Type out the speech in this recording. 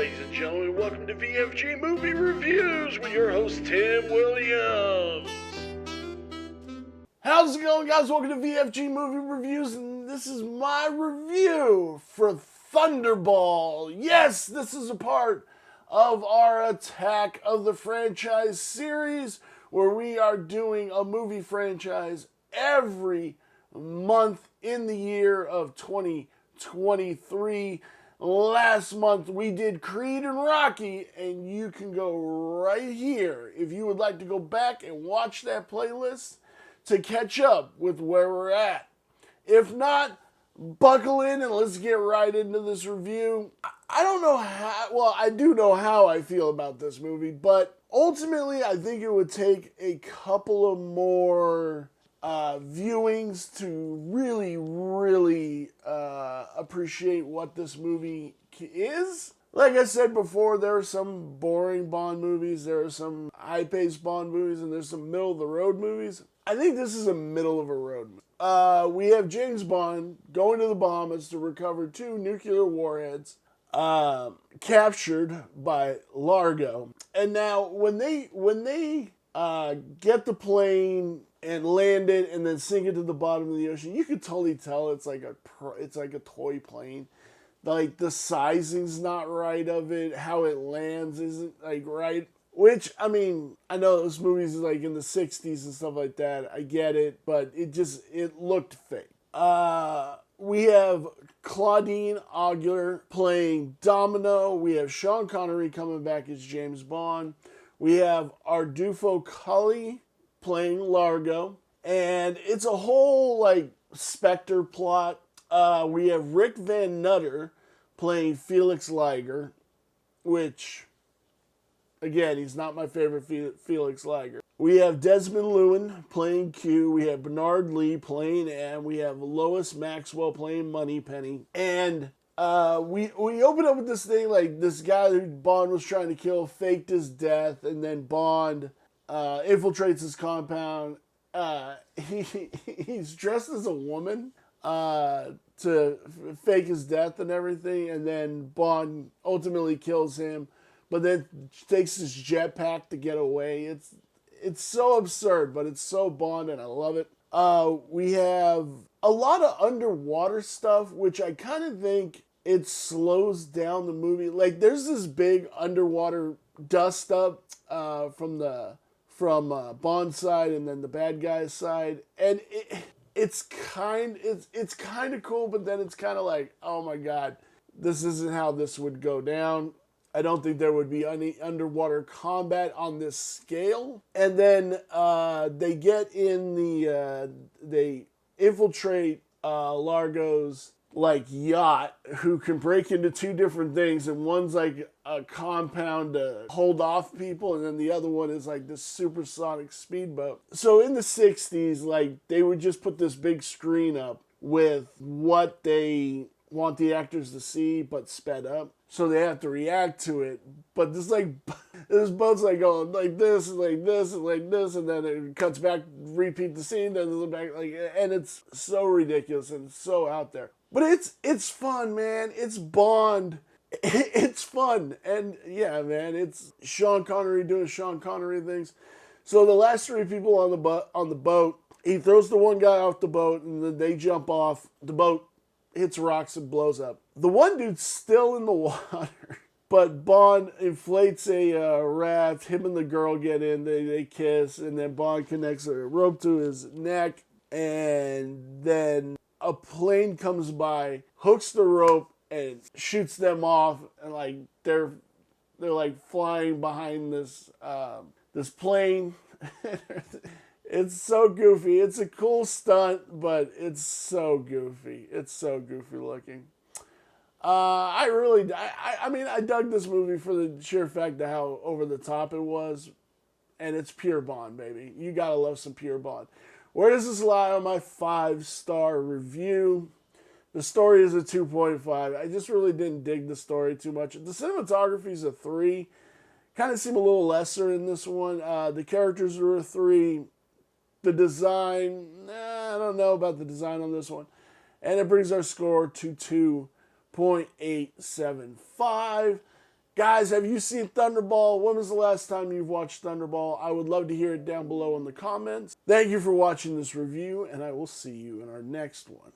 ladies and gentlemen. Welcome to VFG Movie Reviews with your host, Tim Williams. How's it going, guys? Welcome to VFG Movie Reviews, and this is my review for Thunderball. Yes, this is a part of our Attack of the Franchise series, where we are doing a movie franchise every month in the year of 2023. Last month we did Creed and Rocky, and you can go right here if you would like to go back and watch that playlist to catch up with where we're at. If not, buckle in and let's get right into this review. I don't know how, well, I do know how I feel about this movie, but ultimately I think it would take a couple of more viewings to really appreciate what this movie is. Like I said before, there are some boring Bond movies, there are some high-paced Bond movies, and there's some middle-of-the-road movies. I think this is a middle-of-a-road movie. We have James Bond going to the Bahamas to recover 2 nuclear warheads captured by Largo. And now, when they get the plane and land it and then sink it to the bottom of the ocean, you could totally tell it's like a toy plane. Like, the sizing's not right of it, how it lands isn't like right. Which, I mean, I know those movies are like in the 60s and stuff like that. I get it, but it looked fake. We have Claudine Auger playing Domino. We have Sean Connery coming back as James Bond. We have Ardufo Cully playing Largo. And it's a whole, like, Spectre plot. We have Rick Van Nutter playing Felix Leiter, which, again, he's not my favorite Felix Leiter. We have Desmond Llewellyn playing Q. We have Bernard Lee playing M. We have Lois Maxwell playing Moneypenny. And we open up with this thing, like, this guy who Bond was trying to kill faked his death, and then Bond infiltrates his compound. He's dressed as a woman to fake his death and everything, and then Bond ultimately kills him, but then takes his jetpack to get away. It's so absurd, but it's so Bond, and I love it. We have a lot of underwater stuff, which I kind of think it slows down the movie. Like, there's this big underwater dust up from Bond's side and then the bad guy's side, and it's kind of cool, but then it's kind of like, oh my god, this isn't how this would go down. I don't think there would be any underwater combat on this scale. And then they get in they infiltrate Largo's like yacht, who can break into 2 different things, and one's like a compound to hold off people, and then the other one is like this supersonic speedboat. So in the 60s, like, they would just put this big screen up with what they want the actors to see, but sped up. So they have to react to it. But this boat's like going like this and like this and like this, and then it cuts back, repeat the scene, then it's back, like, and it's so ridiculous and so out there. But it's fun, man. It's Bond. It's fun. And yeah, man, it's Sean Connery doing Sean Connery things. So the last 3 people on the boat, he throws the one guy off the boat, and then they jump off. The boat hits rocks and blows up. The one dude's still in the water, but Bond inflates a raft. Him and the girl get in. They kiss, and then Bond connects a rope to his neck, and then a plane comes by, hooks the rope, and shoots them off, and like they're like flying behind this plane. It's so goofy. It's a cool stunt, but it's so goofy. It's so goofy looking. I mean, I dug this movie for the sheer fact of how over the top it was, and it's pure Bond, baby. You gotta love some pure Bond. Where does this lie on my 5-star review? The story is a 2.5. I just really didn't dig the story too much. The cinematography is a 3. Kind of seem a little lesser in this one. The characters are a 3. The design, I don't know about the design on this one. And it brings our score to 2.875. Guys, have you seen Thunderball? When was the last time you've watched Thunderball? I would love to hear it down below in the comments. Thank you for watching this review, and I will see you in our next one.